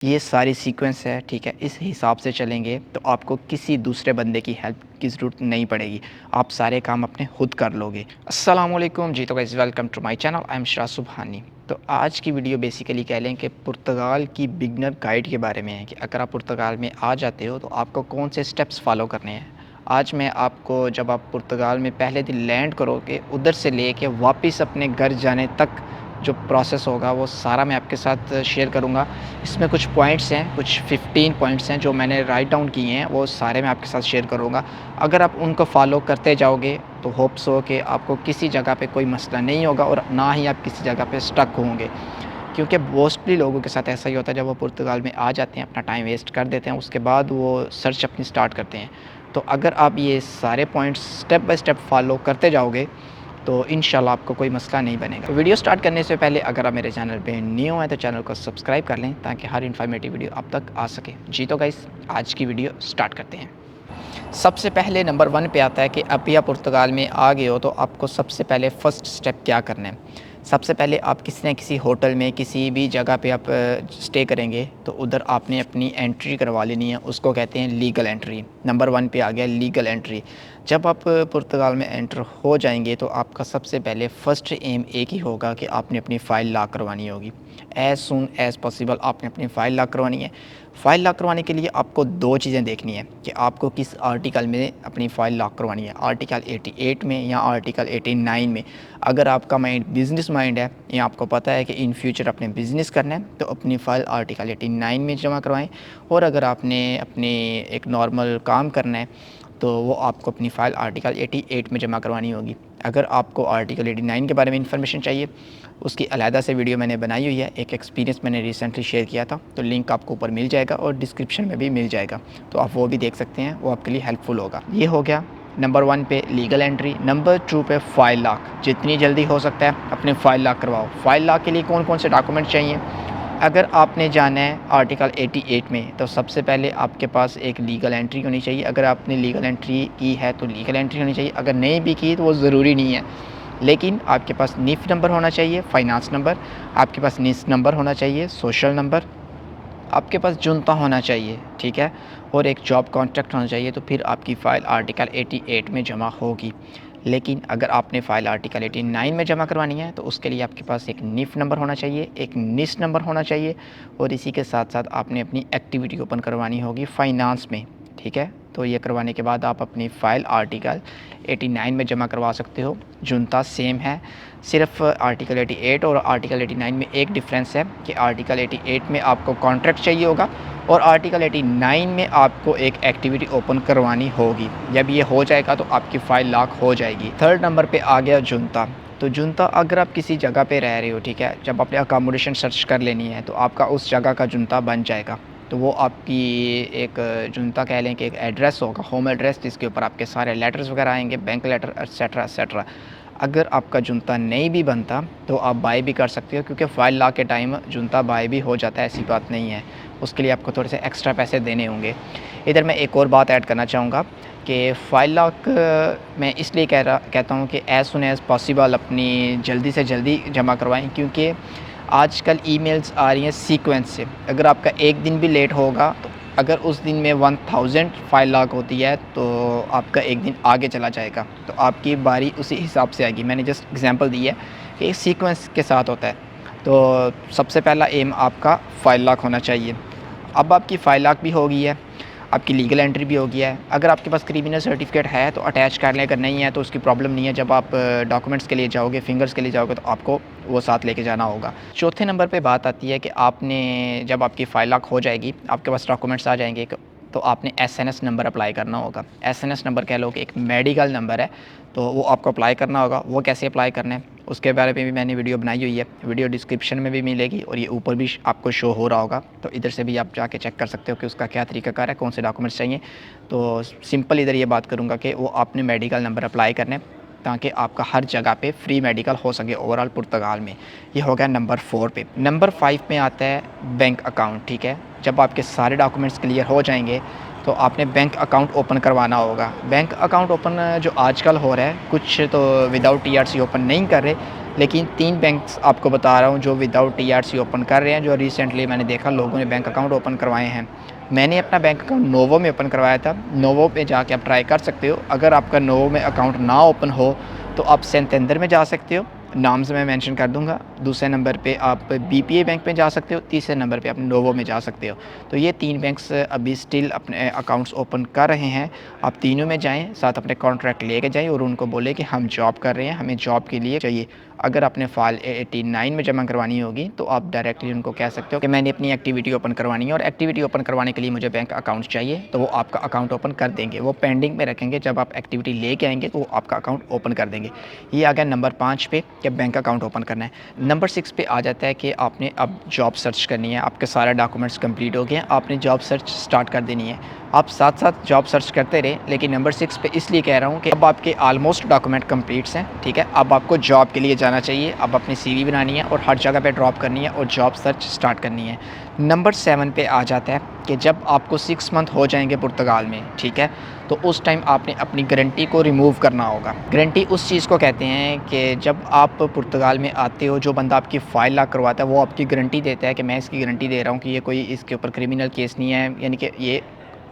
ये सारी सीक्वेंस है, ठीक है। इस हिसाब से चलेंगे तो आपको किसी दूसरे बंदे की हेल्प की ज़रूरत नहीं पड़ेगी। आप सारे काम अपने खुद कर लोगे। अस्सलाम वालेकुम जी। तो guys welcome to my channel, I am Shara Subhani. तो आज की वीडियो बेसिकली कह लें कि पुर्तगाल की बिगनर गाइड के बारे में है कि अगर आप पुर्तगाल में आ जाते हो तो आपको कौन से स्टेप्स फ़ॉलो करने हैं। आज मैं आपको, जब आप पुर्तगाल में पहले दिन लैंड करोगे, उधर से लेके वापस अपने घर जाने तक जो प्रोसेस होगा वो सारा मैं आपके साथ शेयर करूँगा। इसमें कुछ पॉइंट्स हैं, कुछ 15 पॉइंट्स हैं जो मैंने राइट डाउन किए हैं, वो सारे मैं आपके साथ शेयर करूँगा। अगर आप उनको फॉलो करते जाओगे तो होप्स हो कि आपको किसी जगह पे कोई मसला नहीं होगा और ना ही आप किसी जगह पे स्टक होंगे। क्योंकि मोस्टली लोगों के साथ ऐसा ही होता है, जब वो पुर्तगाल में आ जाते हैं अपना टाइम वेस्ट कर देते हैं, उसके बाद वो सर्च अपनी स्टार्ट करते हैं। तो अगर आप ये सारे points step by step follow करते जाओगे तो इंशाल्लाह आपको कोई मसला नहीं बनेगा। तो वीडियो स्टार्ट करने से पहले अगर आप मेरे चैनल पे न्यू हैं तो चैनल को सब्सक्राइब कर लें ताकि हर इन्फॉर्मेटिव वीडियो आप तक आ सके। जी तो गाइस, आज की वीडियो स्टार्ट करते हैं। सबसे पहले नंबर 1 पे आता है कि अभी आप पुर्तगाल में आ गए हो तो आपको सबसे पहले फ़र्स्ट स्टेप क्या करना है। सबसे पहले आप किसी न किसी होटल में, किसी भी जगह पे आप स्टे करेंगे तो उधर आपने अपनी एंट्री करवा लेनी है। उसको कहते हैं लीगल एंट्री। नंबर 1 पे आ गया लीगल एंट्री। जब आप पुर्तगाल में एंटर हो जाएंगे तो आपका सबसे पहले फ़र्स्ट एम एक ही होगा कि आपने अपनी फ़ाइल लॉक करवानी होगी। एज़ सून एज़ पॉसिबल आपने अपनी फ़ाइल लॉक करवानी है। फ़ाइल लॉक करवाने के लिए आपको 2 चीज़ें देखनी है कि आपको किस आर्टिकल में अपनी फ़ाइल लॉक करवानी है, आर्टिकल 88 में या आर्टिकल 89 में। अगर आपका माइंड बिज़नेस माइंड है या आपको पता है कि इन फ्यूचर अपने बिज़नेस करना है तो अपनी फ़ाइल आर्टिकल 89 में जमा करवाएं। और अगर आपने अपने एक नॉर्मल काम करना है तो वो आपको अपनी फ़ाइल आर्टिकल 88 में जमा करवानी होगी। अगर आपको आर्टिकल 89 के बारे में इंफॉर्मेशन चाहिए, उसकी अलहदा से वीडियो मैंने बनाई हुई है। एक एक्सपीरियंस मैंने रिसेंटली शेयर किया था, तो लिंक आपको ऊपर मिल जाएगा और डिस्क्रिप्शन में भी मिल जाएगा, तो आप वो भी देख सकते हैं, वो आपके लिए हेल्पफुल होगा। ये हो गया नंबर 1 पे लीगल एंट्री। नंबर 2 पे फ़ाइल लॉक। जितनी जल्दी हो सकता है अपने फ़ाइल लॉक करवाओ। फ़ाइल लॉक के लिए कौन कौन से डॉक्यूमेंट चाहिए? अगर आपने जाना है आर्टिकल 88 में तो सबसे पहले आपके पास एक लीगल एंट्री होनी चाहिए। अगर आपने लीगल एंट्री की है तो लीगल एंट्री होनी चाहिए। अगर नहीं भी की तो वो ज़रूरी नहीं है, लेकिन आपके पास निफ़ नंबर होना चाहिए, फाइनेंस नंबर। आपके पास निस नंबर होना चाहिए, सोशल नंबर। आपके पास जुनता होना चाहिए, ठीक है, और एक जॉब कॉन्ट्रैक्ट होना चाहिए। तो फिर आपकी फ़ाइल आर्टिकल 88 में जमा होगी। लेकिन अगर आपने फ़ाइल आर्टिकल 89 में जमा करवानी है तो उसके लिए आपके पास एक निफ़ नंबर होना चाहिए, एक निस नंबर होना चाहिए, और इसी के साथ साथ आपने अपनी एक्टिविटी ओपन करवानी होगी फाइनेंस में, ठीक है। तो ये करवाने के बाद आप अपनी फ़ाइल आर्टिकल 89 में जमा करवा सकते हो। जुनता सेम है, सिर्फ आर्टिकल 88 और आर्टिकल 89 में एक डिफरेंस है कि आर्टिकल 88 में आपको कॉन्ट्रैक्ट चाहिए होगा और आर्टिकल 89 में आपको एक एक्टिविटी ओपन करवानी होगी। जब ये हो जाएगा तो आपकी फ़ाइल लॉक हो जाएगी। थर्ड नंबर पे आ गया जुनता। तो जुनता, अगर आप किसी जगह पे रह रहे हो, ठीक है, जब आपने अकोमोडेशन सर्च कर लेनी है तो आपका उस जगह का जुनता बन जाएगा। तो वो आपकी एक जुनता कह लें कि एक एड्रेस होगा, होम एड्रेस, जिसके ऊपर आपके सारे लेटर्स वगैरह आएंगे, बैंक लेटर एट्सेट्रा एट्सेट्रा। अगर आपका जुनता नहीं भी बनता तो आप बाय भी कर सकते हो, क्योंकि फ़ाइल लॉक के टाइम जुनता बाय भी हो जाता है, ऐसी बात नहीं है। उसके लिए आपको थोड़े से एक्स्ट्रा पैसे देने होंगे। इधर मैं एक और बात ऐड करना चाहूँगा कि फ़ाइल लॉक मैं इसलिए कहता हूँ कि एज़ सुन एज़ पॉसिबल अपनी जल्दी से जल्दी जमा करवाएँ, क्योंकि आजकल ईमेल्स आ रही हैं सीक्वेंस से। अगर आपका एक दिन भी लेट होगा तो अगर उस दिन में 1000 फ़ाइल लॉक होती है तो आपका एक दिन आगे चला जाएगा, तो आपकी बारी उसी हिसाब से आएगी। मैंने जस्ट एग्जांपल दी है कि एक सीक्वेंस के साथ होता है। तो सबसे पहला एम आपका फ़ाइल लॉक होना चाहिए। अब आपकी फ़ाइल लॉक भी हो गई है, आपकी लीगल एंट्री भी हो गया है। अगर आपके पास क्रिमिनल सर्टिफिकेट है तो अटैच कर लें, अगर नहीं है तो उसकी प्रॉब्लम नहीं है। जब आप डॉक्यूमेंट्स के लिए जाओगे, फिंगर्स के लिए जाओगे, तो आपको वो साथ लेके जाना होगा। चौथे नंबर पे बात आती है कि आपने, जब आपकी फ़ाइल लॉक हो जाएगी, आपके पास डॉक्यूमेंट्स आ जाएंगे, तो आपने एसएनएस नंबर अप्लाई करना होगा। एसएनएस नंबर कह लो कि एक मेडिकल नंबर है, तो वो आपको अप्लाई करना होगा। वो कैसे अप्लाई करना है उसके बारे में भी मैंने वीडियो बनाई हुई है, वीडियो डिस्क्रिप्शन में भी मिलेगी और ये ऊपर भी आपको शो हो रहा होगा, तो इधर से भी आप जाके चेक कर सकते हो कि उसका क्या तरीकाकार है, कौन से डॉक्यूमेंट्स चाहिए। तो सिंपल इधर ये बात करूँगा कि वो आपने मेडिकल नंबर अप्लाई करने, ताकि आपका हर जगह पे फ्री मेडिकल हो सके ओवरऑल पुर्तगाल में। ये हो गया नंबर 4 पे। नंबर 5 में आता है बैंक अकाउंट, ठीक है। जब आपके सारे डॉक्यूमेंट्स क्लियर हो जाएंगे तो आपने बैंक अकाउंट ओपन करवाना होगा। बैंक अकाउंट ओपन जो आजकल हो रहा है, कुछ तो विदाउट टीआरसी ओपन नहीं कर रहे, लेकिन 3 बैंक्स आपको बता रहा हूँ जो विदाउट टीआरसी ओपन कर रहे हैं, जो रिसेंटली मैंने देखा लोगों ने बैंक अकाउंट ओपन करवाए हैं। मैंने अपना बैंक अकाउंट नोवो में ओपन करवाया था। नोवो पे जाके आप ट्राई कर सकते हो। अगर आपका नोवो में अकाउंट ना ओपन हो तो आप सेंटेंडर में जा सकते हो, नाम से मैं मेंशन कर दूंगा। दूसरे नंबर पे आप बीपीए बैंक में जा सकते हो, तीसरे नंबर पे आप नोवो में जा सकते हो। तो ये 3 बैंक्स अभी स्टिल अपने अकाउंट्स ओपन कर रहे हैं। आप तीनों में जाएं, साथ अपने कॉन्ट्रैक्ट लेके जाएं और उनको बोले कि हम जॉब कर रहे हैं, हमें जॉब के लिए चाहिए। अगर आपने फ़ाइल 89 में जमा करवानी होगी तो आप डायरेक्टली उनको कह सकते हो कि मैंने अपनी एक्टिविटी ओपन करवानी है और एक्टिविटी ओपन करवाने के लिए मुझे बैंक अकाउंट चाहिए, तो वो आपका अकाउंट ओपन कर देंगे। वो पेंडिंग में रखेंगे, जब आप एक्टिविटी लेके आएंगे तो वो आपका अकाउंट ओपन कर देंगे। ये आ गया नंबर 5 पे कि बैंक अकाउंट ओपन करना है। नंबर 6 पे आ जाता है कि आपने अब जॉब सर्च करनी है। आपके सारे डॉक्यूमेंट्स कंप्लीट हो गए हैं, आपने जॉब सर्च स्टार्ट कर देनी है। आप साथ साथ जॉब सर्च करते रहे, लेकिन नंबर 6 पे इसलिए कह रहा हूँ कि अब आपके ऑलमोस्ट डॉक्यूमेंट कंप्लीट्स हैं, ठीक है। अब आपको जॉब के लिए जाना चाहिए। अब अपनी सीवी बनानी है और हर जगह पे ड्रॉप करनी है और जॉब सर्च स्टार्ट करनी है। नंबर 7 पे आ जाता है कि जब आपको 6 मंथ हो जाएंगे पुर्तगाल में, ठीक है, तो उस टाइम आपने अपनी गारंटी को रिमूव करना होगा। गारंटी उस चीज़ को कहते हैं कि जब आप पुर्तगाल में आते हो, जो बंदा आपकी फ़ाइल लॉक करवाता है वो आपकी गारंटी देता है कि मैं इसकी गारंटी दे रहा हूँ कि ये कोई इसके ऊपर क्रिमिनल केस नहीं है, यानी कि ये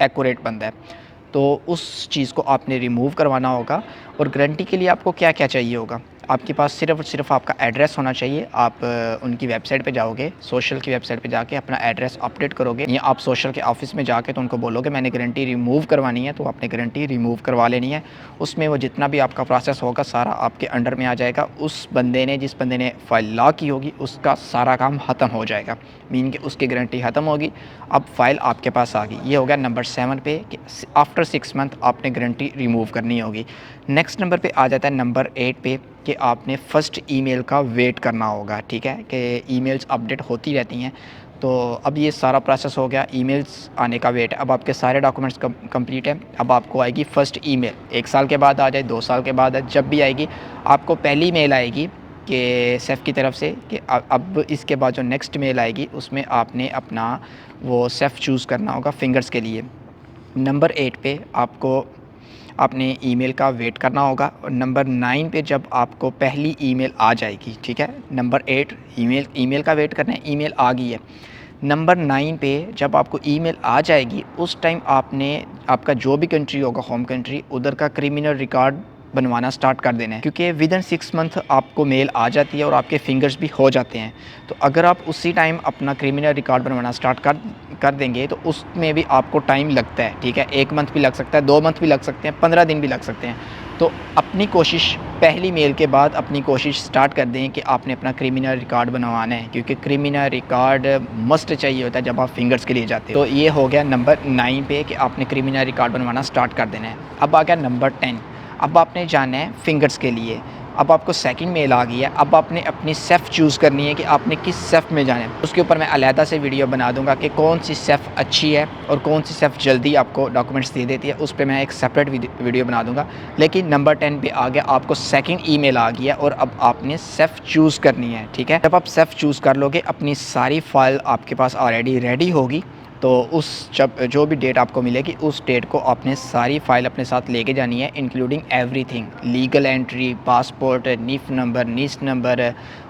एक्यूरेट बंदा है। तो उस चीज़ को आपने रिमूव करवाना होगा। और गारंटी के लिए आपको क्या क्या चाहिए होगा, आपके पास सिर्फ़ और सिर्फ आपका एड्रेस होना चाहिए। आप उनकी वेबसाइट पे जाओगे, सोशल की वेबसाइट पे जाके अपना एड्रेस अपडेट करोगे, या आप सोशल के ऑफिस में जाके तो उनको बोलोगे मैंने गारंटी रिमूव करवानी है, तो आपने गारंटी रिमूव करवा लेनी है। उसमें वो जितना भी आपका प्रोसेस होगा सारा आपके अंडर में आ जाएगा। उस बंदे ने, जिस बंदे ने फ़ाइल लॉक की होगी, उसका सारा काम ख़त्म हो जाएगा, मीन कि उसकी गारंटी ख़त्म होगी। अब फ़ाइल आपके पास आ गई। ये हो गया नंबर 7 पे कि आफ्टर 6 मंथ आपने गारंटी रिमूव करनी होगी। नेक्स्ट नंबर पे आ जाता है नंबर 8 पे कि आपने फ़र्स्ट ईमेल का वेट करना होगा, ठीक है, कि ईमेल्स अपडेट होती रहती हैं। तो अब ये सारा प्रोसेस हो गया, ईमेल्स आने का वेट। अब आपके सारे डॉक्यूमेंट्स कंप्लीट हैं। अब आपको आएगी फ़र्स्ट ईमेल, 1 साल के बाद आ जाए, 2 साल के बाद, जब भी आएगी आपको पहली मेल आएगी कि सेफ़ की तरफ से कि अब इसके बाद जो नेक्स्ट मेल आएगी उसमें आपने अपना वो सेफ़ चूज़ करना होगा फिंगर्स के लिए। नंबर 8 पे आपको आपने ईमेल का वेट करना होगा। और नंबर 9 पे जब आपको पहली ईमेल आ जाएगी, ठीक है, नंबर 8 ईमेल का वेट करना है, ईमेल आ गई है। नंबर 9 पे जब आपको ईमेल आ जाएगी उस टाइम आपने आपका जो भी कंट्री होगा, होम कंट्री, उधर का क्रिमिनल रिकॉर्ड बनवाना स्टार्ट कर देना है, क्योंकि विदिन 6 मंथ आपको मेल आ जाती है और आपके फिंगर्स भी हो जाते हैं। तो अगर आप उसी टाइम अपना क्रिमिनल रिकॉर्ड बनवाना स्टार्ट कर देंगे तो उसमें भी आपको टाइम लगता है, ठीक है। 1 मंथ भी लग सकता है, 2 मंथ भी लग सकते हैं, 15 दिन भी लग सकते हैं। तो अपनी कोशिश पहली मेल के बाद अपनी कोशिश स्टार्ट कर दें कि आपने अपना क्रिमिनल रिकॉर्ड बनवाना है, क्योंकि क्रिमिनल रिकॉर्ड मस्ट चाहिए होता है जब आप फिंगर्स के लिए जाते हो। तो ये हो गया नंबर 9 पे कि आपने क्रिमिनल रिकॉर्ड बनवाना स्टार्ट कर देना है। अब आ गया नंबर 10। अब आपने जाना है फिंगर्स के लिए। अब आपको सेकंड मेल आ गई है। अब आपने अपनी सेफ़ चूज़ करनी है कि आपने किस सेफ़ में जाना है। उसके ऊपर मैं अलहदा से वीडियो बना दूंगा कि कौन सी सेफ़ अच्छी है और कौन सी सेफ़ जल्दी आपको डॉक्यूमेंट्स दे देती है। उस पर मैं एक सेपरेट वीडियो बना दूंगा। लेकिन नंबर 10 पे आ गया, आपको सेकंड ईमेल आ गया और अब आपने सेफ़ चूज़ करनी है, ठीक है। जब आप सेफ़ चूज़ कर लोगे, अपनी सारी फ़ाइल आपके पास ऑलरेडी रेडी होगी, तो उस जब जो भी डेट आपको मिलेगी उस डेट को आपने सारी फ़ाइल अपने साथ लेके जानी है, including everything, legal entry, passport, नीफ नंबर, नीस नंबर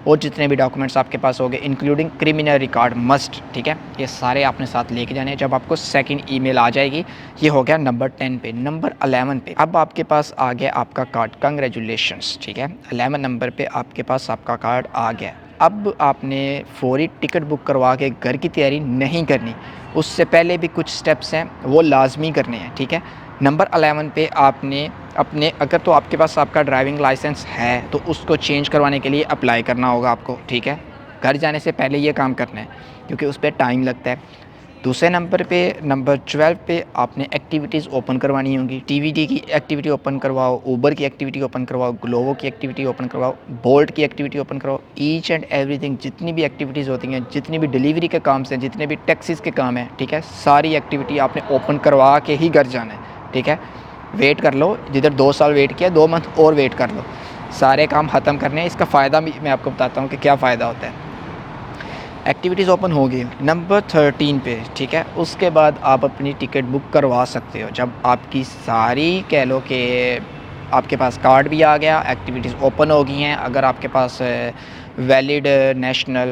और जितने भी डॉक्यूमेंट्स आपके पास होंगे, इंक्लूडिंग क्रिमिनल रिकॉर्ड मस्ट, ठीक है। ये सारे आपने साथ लेके जाने हैं। जब आपको सेकंड ईमेल आ जाएगी, ये हो गया नंबर 10 पे। नंबर 11 पे अब आपके पास आ गया आपका कार्ड, कंग्रेचुलेशंस, ठीक है। 11 नंबर पे आपके पास आपका कार्ड आ गया। अब आपने फौरी टिकट बुक करवा के घर की तैयारी नहीं करनी, उससे पहले भी कुछ स्टेप्स हैं वो लाजमी करने हैं, ठीक है। नंबर 11 पे आपने अपने, अगर तो आपके पास आपका ड्राइविंग लाइसेंस है तो उसको चेंज करवाने के लिए अप्लाई करना होगा आपको, ठीक है। घर जाने से पहले ये काम करना है क्योंकि उस पर टाइम लगता है। दूसरे नंबर पे नंबर 12 पे आपने एक्टिविटीज़ ओपन करवानी होंगी। टीवीडी की एक्टिविटी ओपन करवाओ, ऊबर की एक्टिविटी ओपन करवाओ, ग्लोवो की एक्टिविटी ओपन करवाओ, बोल्ट की एक्टिविटी ओपन करवाओ। ईच एंड एवरीथिंग, जितनी भी एक्टिविटीज़ होती हैं, जितनी भी डिलीवरी के काम हैं, जितने भी टैक्सीज़ के काम हैं, ठीक है, सारी एक्टिविटी आपने ओपन करवा के ही घर जाना है, ठीक है। वेट कर लो, जिधर 2 साल वेट किया 2 मंथ और वेट कर लो, सारे काम ख़त्म करने हैं। इसका फ़ायदा भी मैं आपको बताता हूँ कि क्या फ़ायदा होता है। एक्टिविटीज़ ओपन होगी नंबर 13 पे, ठीक है। उसके बाद आप अपनी टिकट बुक करवा सकते हो जब आपकी सारी कह लो कि आपके पास कार्ड भी आ गया, एक्टिविटीज़ ओपन हो गई हैं। अगर आपके पास वैलिड नेशनल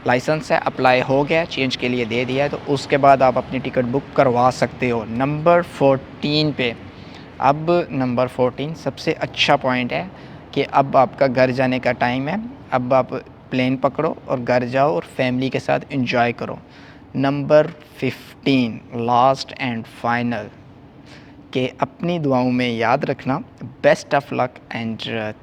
लाइसेंस है, अप्लाई हो गया, चेंज के लिए दे दिया है, तो उसके बाद आप अपनी टिकट बुक करवा सकते हो नंबर 14 पे। अब नंबर 14 सबसे अच्छा पॉइंट है कि अब आपका घर जाने का टाइम है। अब आप प्लेन पकड़ो और घर जाओ और फैमिली के साथ एंजॉय करो। नंबर 15 लास्ट एंड फाइनल कि अपनी दुआओं में याद रखना। Best of luck and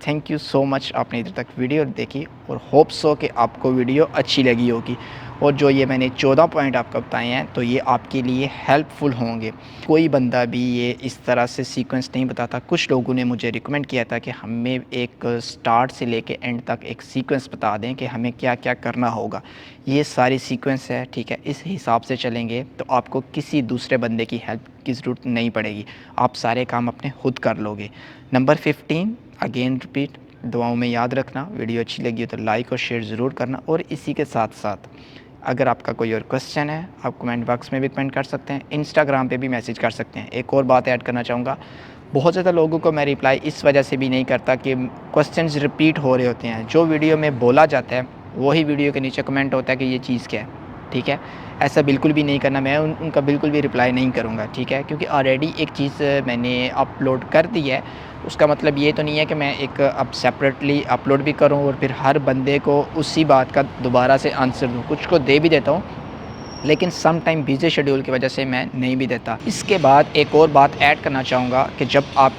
thank you so much आपने इधर तक वीडियो देखी और होप सो कि आपको वीडियो अच्छी लगी होगी। और जो ये मैंने 14 पॉइंट आपको बताए हैं तो ये आपके लिए हेल्पफुल होंगे। कोई बंदा भी ये इस तरह से सीक्वेंस नहीं बताता। कुछ लोगों ने मुझे रिकमेंड किया था कि हमें एक स्टार्ट से लेके एंड तक एक सीक्वेंस बता दें कि हमें क्या क्या करना होगा। ये सारी सीक्वेंस है, ठीक है। इस हिसाब से चलेंगे तो आपको किसी दूसरे बंदे की हेल्प की ज़रूरत नहीं पड़ेगी। आप सारे काम अपने खुद कर लोगे। नंबर 15 अगेन रिपीट, दुआओं में याद रखना। वीडियो अच्छी लगी हो तो लाइक और शेयर ज़रूर करना। और इसी के साथ साथ अगर आपका कोई और क्वेश्चन है आप कमेंट बॉक्स में भी कमेंट कर सकते हैं, इंस्टाग्राम पे भी मैसेज कर सकते हैं। एक और बात ऐड करना चाहूँगा, बहुत ज़्यादा लोगों को मैं रिप्लाई इस वजह से भी नहीं करता कि क्वेश्चंस रिपीट हो रहे होते हैं। जो वीडियो में बोला जाता है वही वीडियो के नीचे कमेंट होता है कि ये चीज़ क्या है, ठीक है। ऐसा बिल्कुल भी नहीं करना। मैं उनका बिल्कुल भी रिप्लाई नहीं करूँगा, ठीक है। क्योंकि ऑलरेडी एक चीज़ मैंने अपलोड कर दी है, उसका मतलब ये तो नहीं है कि मैं एक अब सेपरेटली अपलोड भी करूँ और फिर हर बंदे को उसी बात का दोबारा से आंसर दूँ। कुछ को दे भी देता हूँ लेकिन सम टाइम बिज़ी शेड्यूल की वजह से मैं नहीं भी देता। इसके बाद एक और बात ऐड करना चाहूँगा कि जब आप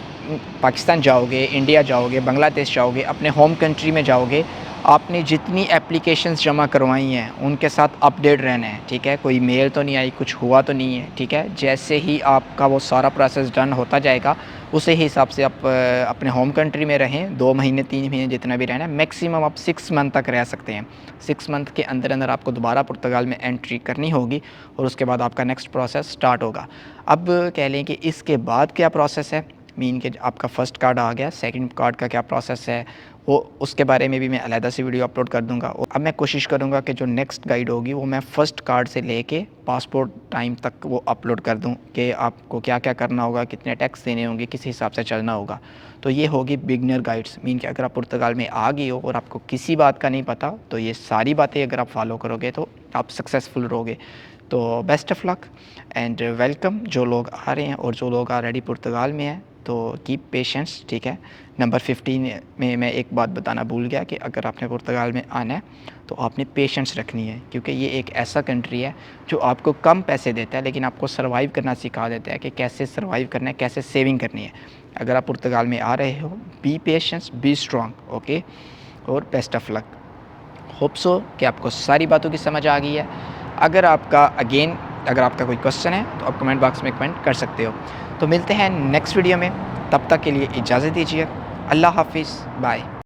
पाकिस्तान जाओगे, इंडिया जाओगे, बांग्लादेश जाओगे, अपने होम कंट्री में जाओगे, आपने जितनी एप्लीकेशंस जमा करवाई हैं उनके साथ अपडेट रहना है, ठीक है। कोई मेल तो नहीं आई, कुछ हुआ तो नहीं है, ठीक है। जैसे ही आपका वो सारा प्रोसेस डन होता जाएगा उसी हिसाब से आप अपने होम कंट्री में रहें। 2 महीने 3 महीने जितना भी रहना है, मैक्सिमम आप 6 मंथ तक रह सकते हैं। 6 मंथ के अंदर अंदर आपको दोबारा पुर्तगाल में एंट्री करनी होगी और उसके बाद आपका नेक्स्ट प्रोसेस स्टार्ट होगा। अब कह लें कि इसके बाद क्या प्रोसेस है, मीन के आपका फ़र्स्ट कार्ड आ गया, सेकंड कार्ड का क्या प्रोसेस है वो उसके बारे में भी मैं अलहदा से वीडियो अपलोड कर दूंगा। अब मैं कोशिश करूंगा कि जो नेक्स्ट गाइड होगी वो मैं फ़र्स्ट कार्ड से लेके पासपोर्ट टाइम तक वो अपलोड कर दूं कि आपको क्या क्या करना होगा, कितने टैक्स देने होंगे, किस हिसाब से चलना होगा। तो ये होगी बिगनर गाइड्स, मीन कि अगर आप पुर्तगाल में आ गए हो और आपको किसी बात का नहीं पता तो ये सारी बातें अगर आप फॉलो करोगे तो आप सक्सेसफुल रहोगे। तो best of luck and welcome जो लोग आ रहे हैं और जो लोग ऑलरेडी पुर्तगाल में हैं तो कीप पेशेंस, ठीक है। नंबर 15 में मैं एक बात बताना भूल गया कि अगर आपने पुर्तगाल में आना है तो आपने पेशेंस रखनी है, क्योंकि ये एक ऐसा कंट्री है जो आपको कम पैसे देता है लेकिन आपको सर्वाइव करना सिखा देता है कि कैसे सर्वाइव करना है, कैसे सेविंग करनी है। अगर आप पुर्तगाल में आ रहे हो, be patience, be strong, okay. और best of luck. Hope so कि आपको सारी बातों की समझ आ गई है। अगर आपका कोई क्वेश्चन है तो आप कमेंट बॉक्स में कमेंट कर सकते हो। तो मिलते हैं नेक्स्ट वीडियो में, तब तक के लिए इजाज़त दीजिए। अल्लाह हाफिज़, बाय।